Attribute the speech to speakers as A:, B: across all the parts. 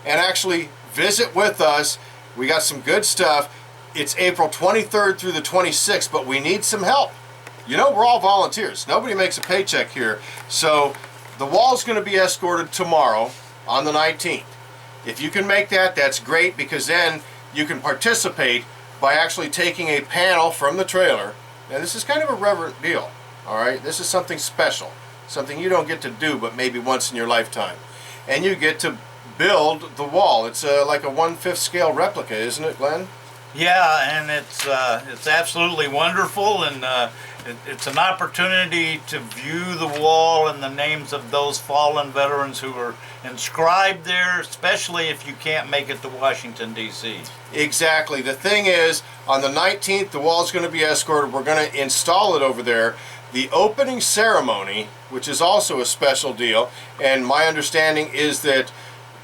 A: and actually visit with us. We got some good stuff. It's April 23rd through the 26th, but we need some help. You know, we're all volunteers. Nobody makes a paycheck here. So the wall's going to be escorted tomorrow on the 19th. If you can make that, that's great, because then you can participate by actually taking a panel from the trailer. Now, this is kind of a reverent deal, all right? This is something special, something you don't get to do but maybe once in your lifetime. And you get to build the wall. It's like a 1/5 scale replica, isn't it, Glenn?
B: Yeah, and it's absolutely wonderful, and it's an opportunity to view the wall and the names of those fallen veterans who are inscribed there, especially if you can't make it to Washington, D.C.
A: Exactly. The thing is, on the 19th, the wall's going to be escorted. We're going to install it over there. The opening ceremony, which is also a special deal, and my understanding is that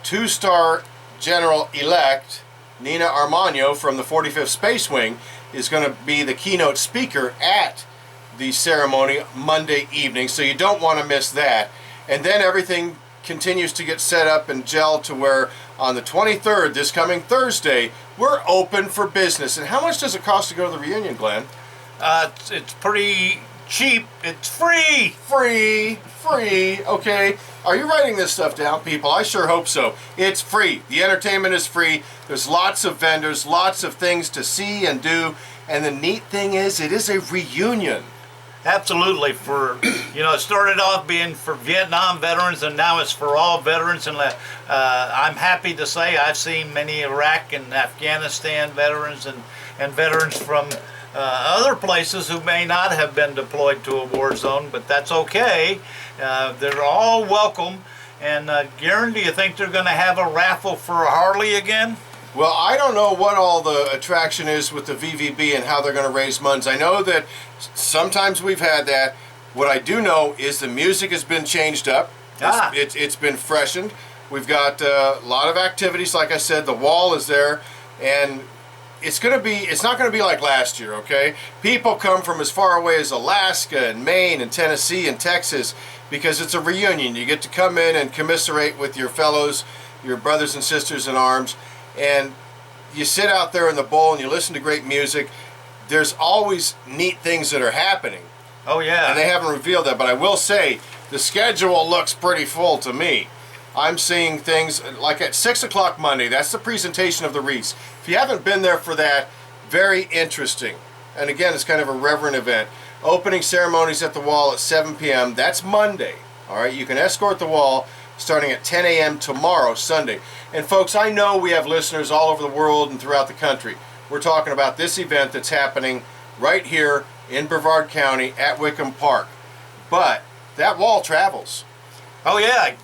A: 2-star General-elect Nina Armagno from the 45th Space Wing is going to be the keynote speaker at the ceremony Monday evening, so you don't want to miss that. And then everything continues to get set up and gelled to where on the 23rd, this coming Thursday, we're open for business. And how much does it cost to go to the reunion, Glenn?
B: It's pretty cheap. It's free.
A: Free. Okay. Are you writing this stuff down, people? I sure hope so. It's free. The entertainment is free. There's lots of vendors, lots of things to see and do. And the neat thing is, it is a reunion.
B: Absolutely. It started off being for Vietnam veterans, and now it's for all veterans. And I'm happy to say I've seen many Iraq and Afghanistan veterans and veterans from other places who may not have been deployed to a war zone, but that's okay. They're all welcome. And Garen, do you think they're going to have a raffle for a Harley again?
A: Well, I don't know what all the attraction is with the VVB and how they're going to raise funds. I know that sometimes we've had that. What I do know is the music has been changed up. It's been freshened. We've got a lot of activities. Like I said, the wall is there, and it's not going to be like last year, okay? People come from as far away as Alaska and Maine and Tennessee and Texas because it's a reunion. You get to come in and commiserate with your fellows, your brothers and sisters in arms, and you sit out there in the bowl and you listen to great music. There's always neat things that are happening.
B: Oh, yeah.
A: And they haven't revealed that, but I will say the schedule looks pretty full to me. I'm seeing things like at 6 o'clock Monday. That's the presentation of the wreaths. If you haven't been there for that, very interesting. And again, it's kind of a reverent event. Opening ceremonies at the wall at 7 p.m. That's Monday. All right, you can escort the wall starting at 10 a.m. tomorrow, Sunday. And folks, I know we have listeners all over the world and throughout the country. We're talking about this event that's happening right here in Brevard County at Wickham Park. But that wall travels.
B: Oh, yeah.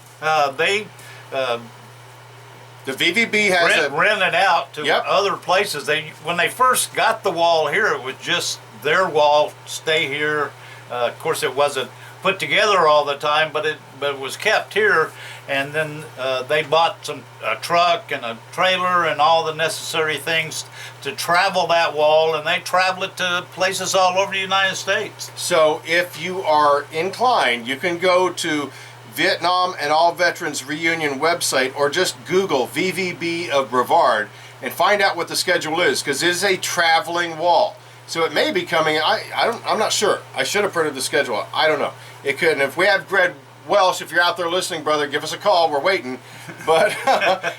A: The VVB has
B: rent it out to
A: Yep.
B: other places. When they first got the wall here, it was just their wall, stay here. Of course, it wasn't put together all the time, but it was kept here. And then they bought a truck and a trailer and all the necessary things to travel that wall, and they travel it to places all over the United States.
A: So if you are inclined, you can go to Vietnam and All Veterans Reunion website, or just Google VVB of Brevard and find out what the schedule is, because it is a traveling wall. So it may be coming. I'm not sure. I should have printed the schedule. I don't know. It could. And if we have Greg Welsh, if you're out there listening, brother, give us a call. We're waiting. But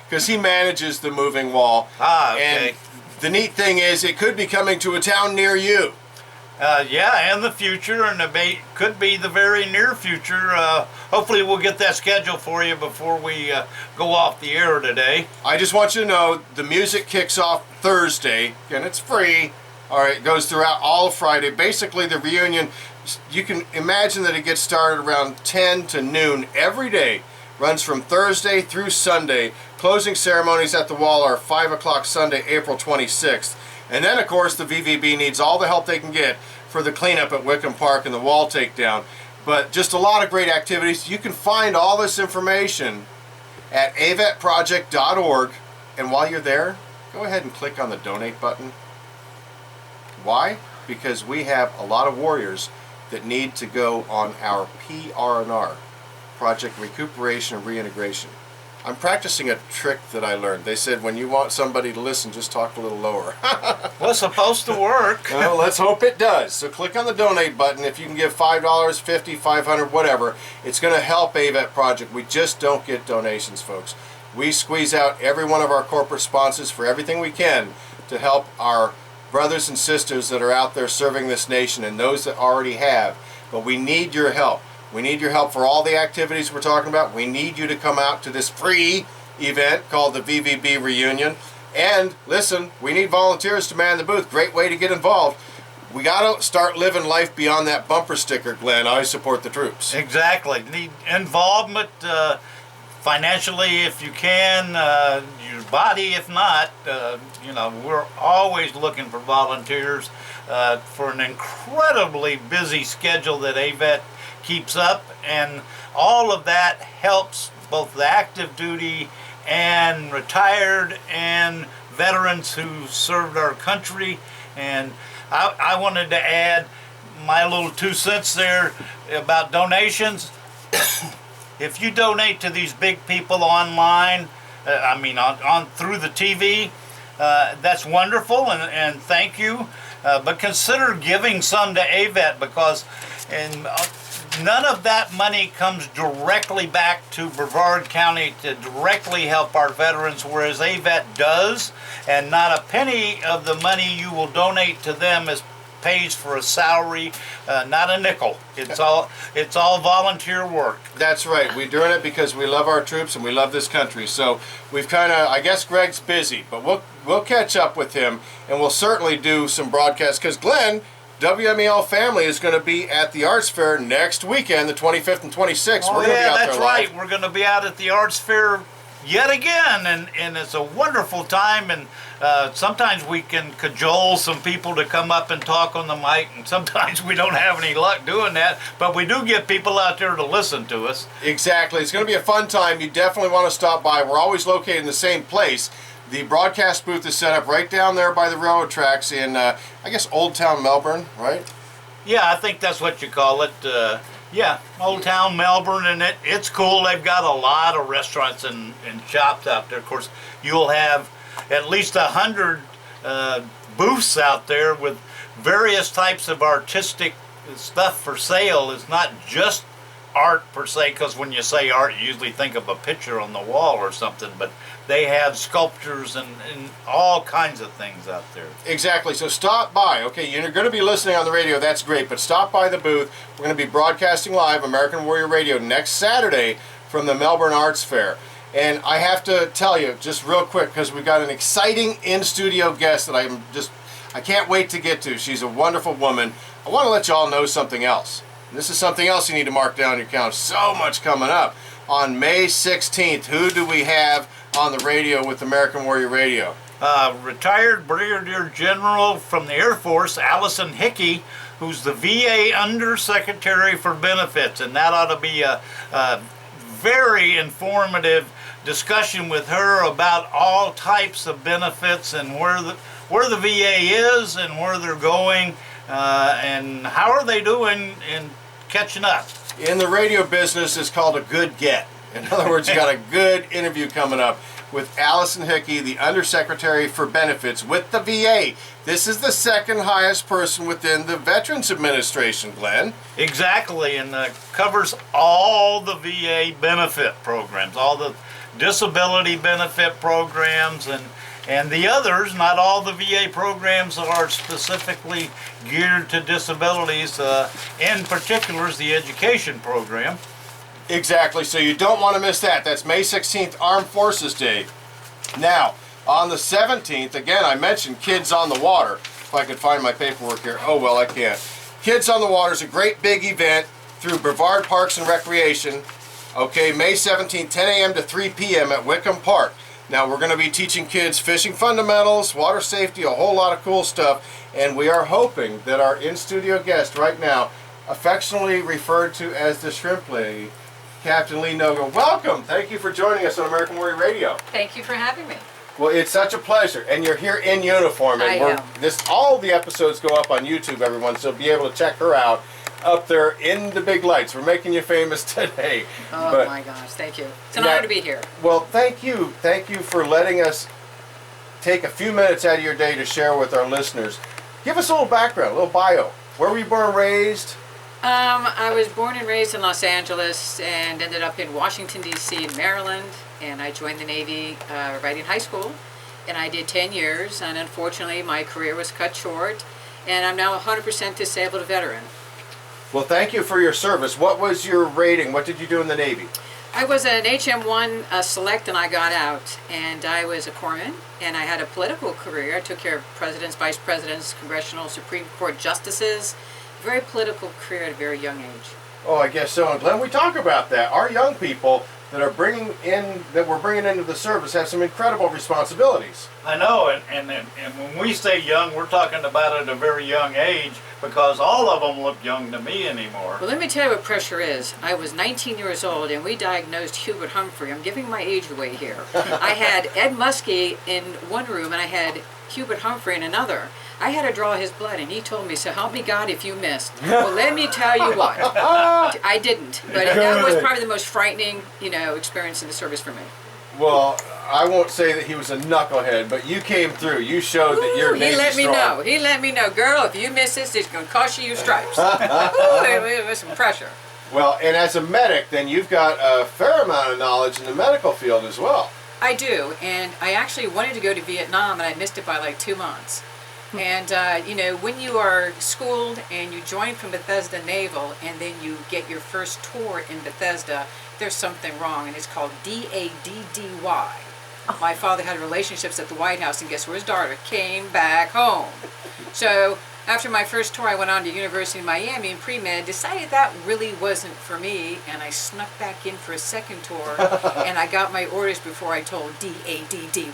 A: because he manages the moving wall.
B: Okay.
A: And the neat thing is, it could be coming to a town near you.
B: Yeah, in the future, and it could be the very near future. Hopefully we'll get that schedule for you before we go off the air today.
A: I just want you to know, the music kicks off Thursday, and it's free. All right, it goes throughout all of Friday. Basically, the reunion, you can imagine that it gets started around 10 to noon every day. Runs from Thursday through Sunday. Closing ceremonies at the wall are 5 o'clock Sunday, April 26th. And then, of course, the VVB needs all the help they can get for the cleanup at Wickham Park and the wall takedown. But just a lot of great activities. You can find all this information at avetproject.org. And while you're there, go ahead and click on the donate button. Why? Because we have a lot of warriors that need to go on our PR&R, Project Recuperation and Reintegration. I'm practicing a trick that I learned. They said when you want somebody to listen, just talk a little lower.
B: Well, it's supposed to work.
A: Well, let's hope it does. So click on the donate button. If you can give $5, $50, $500, whatever, it's going to help AVET Project. We just don't get donations, folks. We squeeze out every one of our corporate sponsors for everything we can to help our brothers and sisters that are out there serving this nation and those that already have. But we need your help. We need your help for all the activities we're talking about. We need you to come out to this free event called the VVB Reunion. And listen, we need volunteers to man the booth. Great way to get involved. We got to start living life beyond that bumper sticker, Glenn. I support the troops.
B: Exactly. Need involvement financially if you can, your body if not. You know, we're always looking for volunteers for an incredibly busy schedule that AVET keeps up, and all of that helps both the active duty and retired and veterans who served our country. And I wanted to add my little 2 cents there about donations. If you donate to these big people online, I mean on through the TV, that's wonderful, and thank you. But consider giving some to AVET, because none of that money comes directly back to Brevard County to directly help our veterans, whereas AVET does, and not a penny of the money you will donate to them pays for a salary, not a nickel. It's all volunteer work.
A: That's right. We're doing it because we love our troops and we love this country. So we've kind of, I guess Greg's busy, but we'll catch up with him, and we'll certainly do some broadcasts, because Glenn, WMEL family is going to be at the Arts Fair next weekend, the 25th and 26th.
B: Oh,
A: We're going to be out
B: that's
A: there
B: right.
A: live.
B: We're going to be out at the Arts Fair yet again, and it's a wonderful time. And sometimes we can cajole some people to come up and talk on the mic, and sometimes we don't have any luck doing that, but we do get people out there to listen to us.
A: Exactly. It's going to be a fun time. You definitely want to stop by. We're always located in the same place. The broadcast booth is set up right down there by the railroad tracks in, I guess, Old Town Melbourne, right?
B: Yeah, I think that's what you call it. Yeah, Old Town Melbourne, and it's cool. They've got a lot of restaurants and shops out there. Of course, you'll have at least 100 booths out there with various types of artistic stuff for sale. It's not just art per se, because when you say art, you usually think of a picture on the wall or something, but they have sculptures and all kinds of things out there.
A: Exactly. So stop by. Okay, you're going to be listening on the radio. That's great. But stop by the booth. We're going to be broadcasting live American Warrior Radio next Saturday from the Melbourne Arts Fair. And I have to tell you, just real quick, because we've got an exciting in-studio guest that I can't wait to get to. She's a wonderful woman. I want to let you all know something else. And this is something else you need to mark down your calendar. So much coming up. On May 16th, who do we have on the radio with American Warrior Radio?
B: Retired Brigadier General from the Air Force, Allison Hickey, who's the VA Undersecretary for Benefits, and that ought to be a very informative discussion with her about all types of benefits and where the VA is and where they're going, and how are they doing in catching up.
A: In the radio business, it's called a good get. In other words, you got a good interview coming up with Allison Hickey, the Undersecretary for Benefits with the VA. This is the second highest person within the Veterans Administration, Glenn.
B: Exactly, and covers all the VA benefit programs, all the disability benefit programs, and the others. Not all the VA programs are specifically geared to disabilities. In particular is the education program.
A: Exactly, so you don't want to miss that. That's May 16th, Armed Forces Day. Now, on the 17th, again, I mentioned Kids on the Water. If I could find my paperwork here. Oh, well, I can't. Kids on the Water is a great big event through Brevard Parks and Recreation. Okay, May 17th, 10 a.m. to 3 p.m. at Wickham Park. Now, we're going to be teaching kids fishing fundamentals, water safety, a whole lot of cool stuff. And we are hoping that our in-studio guest right now, affectionately referred to as the Shrimp Lady, Captain Lee Noga, welcome. Thank you for joining us on American Warrior Radio.
C: Thank you for having me.
A: Well, it's such a pleasure, and you're here in uniform. And
C: I know.
A: all the episodes go up on YouTube, everyone, so be able to check her out. up there in the big lights. We're making you famous today.
C: Oh my gosh, thank you. It's an
A: now-
C: honor to be here.
A: Well, thank you. Thank you for letting us take a few minutes out of your day to share with our listeners. Give us a little background, a little bio. Where were you born and raised?
C: I was born and raised in Los Angeles and ended up in Washington, D.C. and Maryland. And I joined the Navy right in high school. And I did 10 years. And unfortunately, my career was cut short. And I'm now a 100% disabled veteran.
A: Well, thank you for your service. What was your rating? What did you do in the Navy?
C: I was an HM1 select and I got out. And I was a corpsman. And I had a political career. I took care of presidents, vice presidents, congressional, Supreme Court justices. Very political career at a very young age.
A: Oh, I guess so. And Glenn, we talk about that. Our young people that we're bringing into the service have some incredible responsibilities.
B: I know, and when we say young, we're talking about at a very young age, because all of them look young to me anymore.
C: Well, let me tell you what pressure is. I was 19 years old and we diagnosed Hubert Humphrey. I'm giving my age away here. I had Ed Muskie in one room and I had Hubert Humphrey in another. I had to draw his blood and he told me, so help me God if you missed. Well, let me tell you what. I didn't, but that was probably the most frightening, experience in the service for me.
A: Well, I won't say that he was a knucklehead, but you came through. You showed that you're Navy
C: He let me
A: strong.
C: know. He let me know, girl, if you miss this, it's going to cost you stripes. It was some pressure.
A: Well, and as a medic, then you've got a fair amount of knowledge in the medical field as well.
C: I do, and I actually wanted to go to Vietnam, and I missed it by like 2 months. And, when you are schooled and you join from Bethesda Naval and then you get your first tour in Bethesda, there's something wrong, and it's called DADDY. My father had relationships at the White House, and guess where his daughter came back home. So after my first tour, I went on to University of Miami in pre-med, decided that really wasn't for me, and I snuck back in for a second tour, and I got my orders before I told DADDY,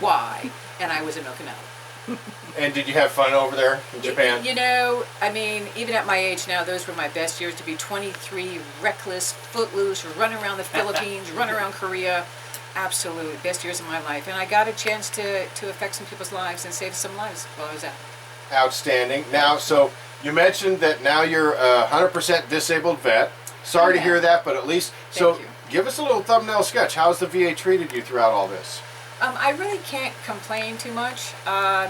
C: and I was in Okinawa.
A: And did you have fun over there in Japan?
C: Even at my age now, those were my best years to be 23, reckless, footloose, run around the Philippines, run around Korea. Absolute best years of my life. And I got a chance to affect some people's lives and save some lives while I was out.
A: Outstanding. Now, so you mentioned that now you're a 100% disabled vet. Sorry to hear that, but at least,
C: Thank you.
A: Give us a little thumbnail sketch. How's the VA treated you throughout all this?
C: I really can't complain too much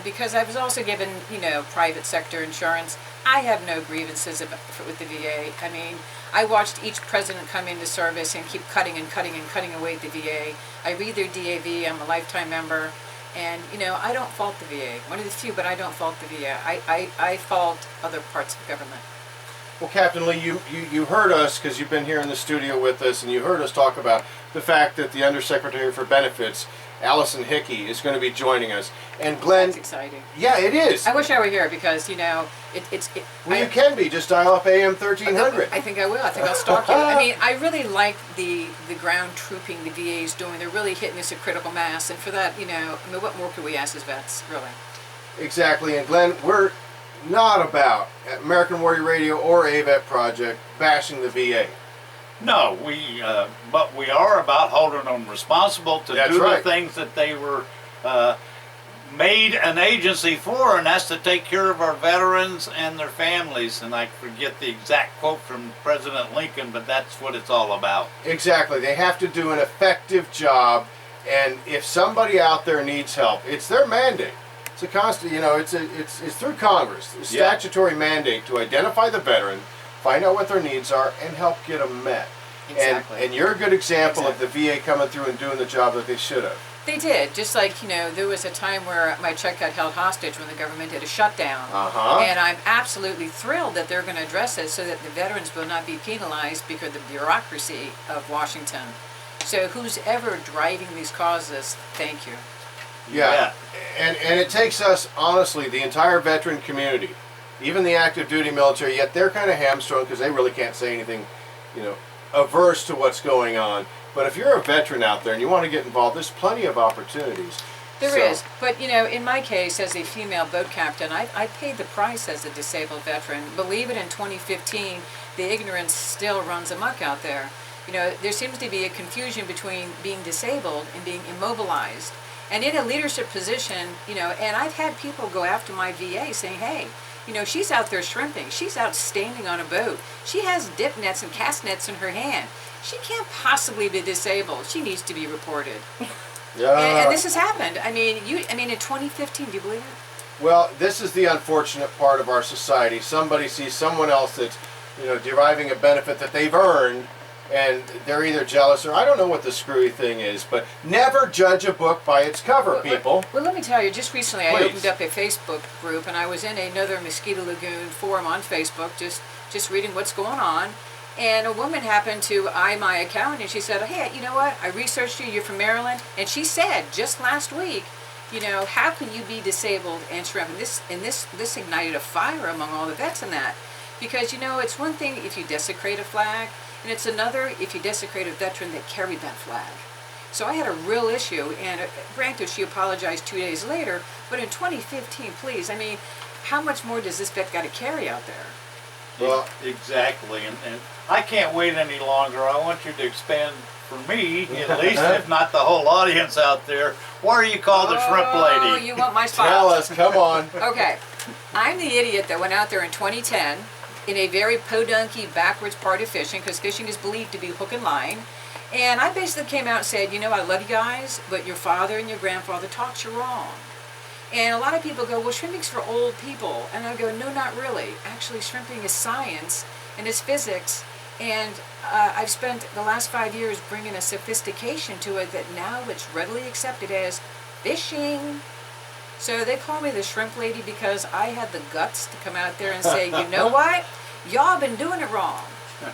C: because I was also given, private sector insurance. I have no grievances with the VA. I mean, I watched each president come into service and keep cutting and cutting and cutting away at the VA. I read their DAV. I'm a lifetime member. And, I don't fault the VA. One of the few, but I don't fault the VA. I fault other parts of government.
A: Well, Captain Lee, you heard us because you've been here in the studio with us, and you heard us talk about the fact that the Undersecretary for Benefits, Allison Hickey, is going to be joining us. And Glenn...
C: That's exciting.
A: Yeah, it is.
C: I wish I were here because,
A: Well, you can be. Just dial up AM 1300.
C: I think I will. I think I'll stalk you. I mean, I really like the ground trooping the VA is doing. They're really hitting us at critical mass. And for that, what more could we ask as vets, really?
A: Exactly. And Glenn, we're not about, at American Warrior Radio or AVET Project, bashing the VA.
B: No, but we are about holding them responsible to
A: That's
B: do
A: right.
B: the things that they were made an agency for, and that's to take care of our veterans and their families. And I forget the exact quote from President Lincoln, but that's what it's all about.
A: Exactly. They have to do an effective job, and if somebody out there needs help, it's their mandate. It's a constant, it's through Congress, a statutory mandate to identify the veteran, find out what their needs are, and help get them met.
C: Exactly.
A: And you're a good example of the VA coming through and doing the job that they should have.
C: They did. Just like, there was a time where my check got held hostage when the government did a shutdown. And I'm absolutely thrilled that they're going to address it so that the veterans will not be penalized because of the bureaucracy of Washington. So who's ever driving these causes, thank you.
A: Yeah. And it takes us, honestly, the entire veteran community, even the active duty military, yet they're kind of hamstrung because they really can't say anything, averse to what's going on. But if you're a veteran out there and you want to get involved, there's plenty of opportunities.
C: There is. But, in my case, as a female boat captain, I paid the price as a disabled veteran. Believe it, in 2015, the ignorance still runs amok out there. There seems to be a confusion between being disabled and being immobilized. And in a leadership position, and I've had people go after my VA saying, hey, You know, she's out there shrimping. She's out standing on a boat. She has dip nets and cast nets in her hand. She can't possibly be disabled. She needs to be reported.
A: Yeah.
C: And this has happened. I mean, in 2015, do you believe it?
A: Well, this is the unfortunate part of our society. Somebody sees someone else that's, deriving a benefit that they've earned, and they're either jealous or I don't know what the screwy thing is, but never judge a book by its cover, people.
C: Well, let me tell you, just recently I
A: Please.
C: opened up a Facebook group, and I was in another Mosquito Lagoon forum on Facebook, just reading what's going on. And a woman happened to eye my account, and she said, hey, you know what? I researched you. You're from Maryland. And she said just last week, how can you be disabled and shrimp? And this ignited a fire among all the vets in that. Because, it's one thing if you desecrate a flag, and it's another if you desecrate a veteran that carried that flag. So I had a real issue, and granted, she apologized 2 days later, but in 2015, please, how much more does this vet got to carry out there?
A: Well,
B: exactly, and I can't wait any longer. I want you to expand for me, at least, if not the whole audience out there. What are you called, the shrimp lady?
C: Oh, you want my spot?
A: tell us, come on.
C: Okay, I'm the idiot that went out there in 2010 in a very podunky, backwards part of fishing, because fishing is believed to be hook and line. And I basically came out and said, I love you guys, but your father and your grandfather taught you wrong. And a lot of people go, well, shrimping's for old people. And I go, no, not really. Actually, shrimping is science, and it's physics. And I've spent the last 5 years bringing a sophistication to it that now it's readily accepted as fishing. So they call me the shrimp lady because I had the guts to come out there and say, you know what? Y'all been doing it wrong.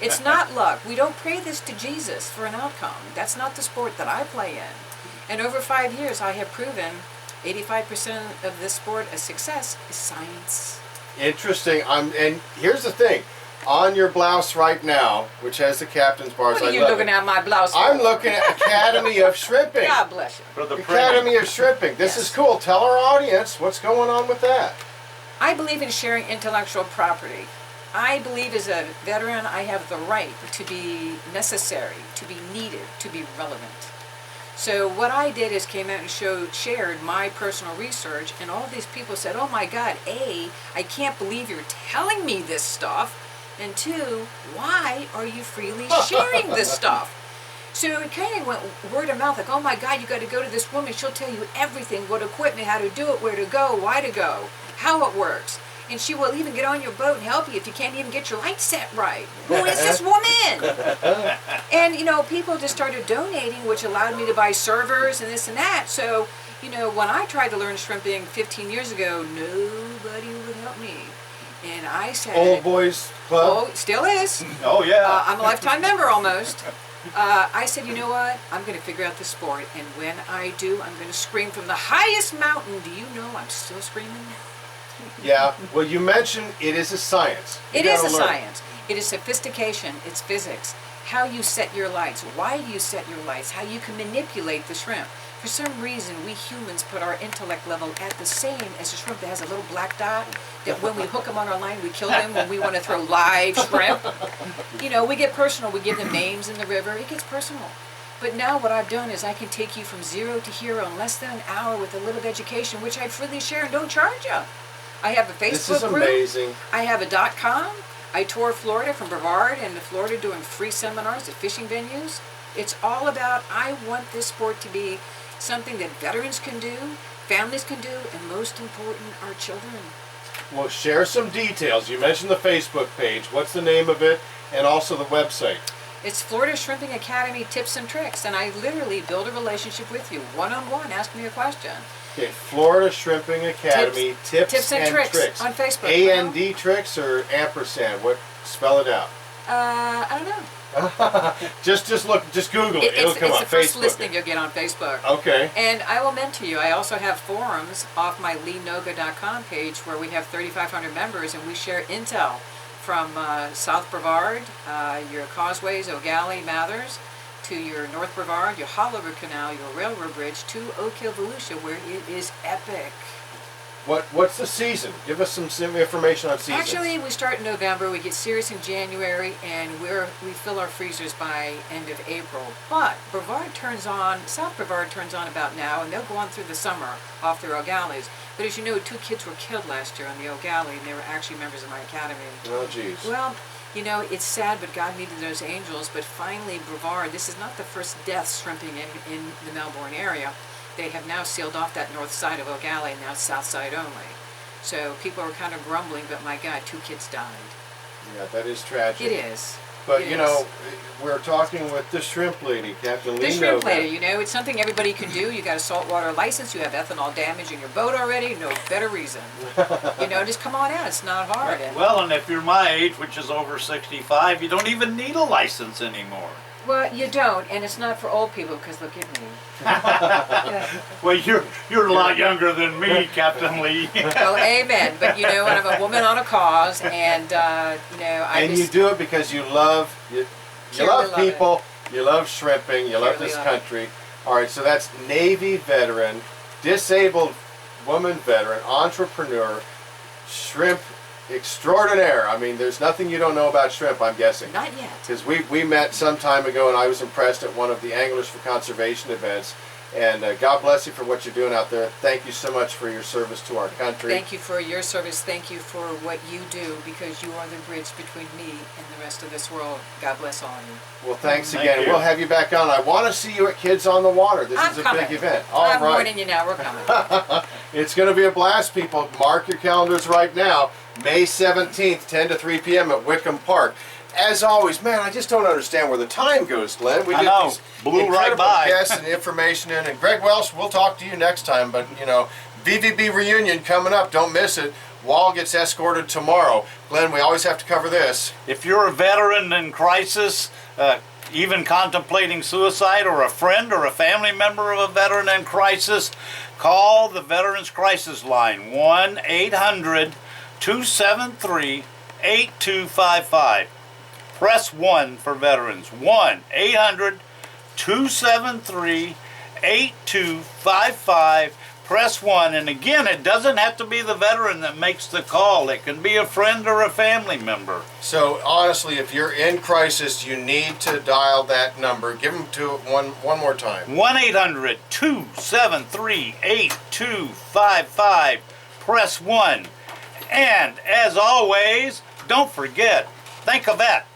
C: It's not luck. We don't pray this to Jesus for an outcome. That's not the sport that I play in. And over 5 years, I have proven 85% of this sport a success is science.
A: Interesting. And here's the thing. On your blouse right now, which has the captain's bars,
C: What are you looking at my blouse for?
A: I'm looking at Academy of Shrimping.
C: God bless you.
B: For the
A: Academy of Shrimping. This
C: Yes.
A: is cool. Tell our audience what's going on with that.
C: I believe in sharing intellectual property. I believe as a veteran, I have the right to be necessary, to be needed, to be relevant. So what I did is came out and shared my personal research, and all these people said, oh my God, A, I can't believe you're telling me this stuff, and two, why are you freely sharing this stuff? So it kind of went word of mouth, like, oh my God, you got to go to this woman, she'll tell you everything, what equipment, how to do it, where to go, why to go, how it works. And she will even get on your boat and help you if you can't even get your light set right. Who is this woman? And, people just started donating, which allowed me to buy servers and this and that. So, when I tried to learn shrimping 15 years ago, nobody would help me. And I said...
A: Old Boys Club?
C: Oh, still is.
B: Oh, yeah.
C: I'm a lifetime member almost. I said, you know what? I'm going to figure out the sport. And when I do, I'm going to scream from the highest mountain. Do you know I'm still screaming?
A: Yeah. Well, you mentioned it is a science.
C: It is a science. It is sophistication. It's physics. How you set your lights. Why you set your lights. How you can manipulate the shrimp. For some reason, we humans put our intellect level at the same as a shrimp that has a little black dot, that when we hook them on our line, we kill them when we want to throw live shrimp. We get personal. We give them names in the river. It gets personal. But now what I've done is I can take you from zero to hero in less than an hour with a little bit of education, which I freely share and don't charge you. I have a Facebook
A: This is
C: group.
A: amazing.
C: I have a .com. I tour Florida from Brevard and Florida doing free seminars at fishing venues. It's all about, I want this sport to be something that veterans can do, families can do, and most important, our children.
A: Well, share some details. You mentioned the Facebook page. What's the name of it? And also the website.
C: It's Florida Shrimping Academy Tips and Tricks, and I literally build a relationship with you, one-on-one, ask me a question.
A: Okay, Florida Shrimping Academy Tips and Tricks.
C: On Facebook.
A: A-N-D tricks or ampersand? What? Spell it out.
C: I don't know.
A: just Google it. It'll come
C: it's
A: on
C: the first
A: Facebook.
C: listing you'll get on Facebook.
A: Okay.
C: And I will mentor you. I also have forums off my Noga.com page where we have 3,500 members, and we share intel from South Brevard, your causeways, O'Galley, Mathers, to your North Brevard, your Hollover Canal, your railroad bridge, to Oak Hill, Volusia, where it is epic.
A: What's the season? Give us some information on season.
C: Actually, we start in November, we get serious in January, and we fill our freezers by end of April. But South Brevard turns on about now, and they'll go on through the summer off their O'Galleys. But as you know, 2 kids were killed last year on the O'Galley, and they were actually members of my academy.
A: Oh, geez.
C: Well, you know, it's sad, but God needed those angels. But finally, Brevard, this is not the first death shrimping in the Melbourne area. They have now sealed off that north side of O'Galley, and now south side only. So people are kind of grumbling, but my God, 2 kids died.
A: Yeah, that is tragic.
C: It is.
A: But,
C: It
A: you
C: is.
A: know, we're talking with the shrimp lady, Captain Lee
C: The shrimp
A: Noga.
C: lady, you know, it's something everybody can do. You got a saltwater license, you have ethanol damage in your boat already, no better reason. You know, just come on out, it's not hard. And,
B: Well, and if you're my age, which is over 65, you don't even need a license anymore.
C: well, you don't, and it's not for old people, because look at me. Yeah.
B: Well, you're a lot younger than me, Captain Lee.
C: Well, amen. But you know, I'm a woman on a cause, and you know,
A: You do it because you love
C: Purely
A: love
C: love it.
A: people, you love shrimping, you love
C: Purely
A: this
C: love it.
A: country. All right, so that's Navy veteran, disabled woman veteran, entrepreneur, shrimp extraordinaire. I mean, there's nothing you don't know about shrimp, I'm guessing.
C: Not yet.
A: Because we met some time ago, and I was impressed at one of the Anglers for Conservation events. And God bless you for what you're doing out there. Thank you so much for your service to our country.
C: Thank you for your service. Thank you for what you do, because you are the bridge between me and the rest of this world. God bless all of you.
A: Well, thanks
B: Thank
A: again.
B: you.
A: We'll have you back on. I want to see you at Kids on the Water. This
C: I'm
A: is a
C: coming.
A: big event. All
C: I'm
A: right.
C: warning you now. We're coming.
A: It's going to be a blast, people. Mark your calendars right now. May 17th, 10 to 3 p.m. at Wickham Park. As always, man, I just don't understand where the time goes, Glenn. We
B: I
A: get
B: know.
A: these
B: Blew right
A: incredible
B: by.
A: guests and information in. And Greg Welsh, we'll talk to you next time. But, you know, VVB reunion coming up. Don't miss it. Wall gets escorted tomorrow. Glenn, we always have to cover this.
B: If you're a veteran in crisis, even contemplating suicide, or a friend or a family member of a veteran in crisis, call the Veterans Crisis Line, 1-800-273-8255. Press 1 for veterans, 1-800-273-8255. Press 1, and again, it doesn't have to be the veteran that makes the call. It can be a friend or a family member.
A: So honestly, if you're in crisis, you need to dial that number. Give them to it one more time.
B: 1-800-273-8255. Press 1. And as always, don't forget, think of that.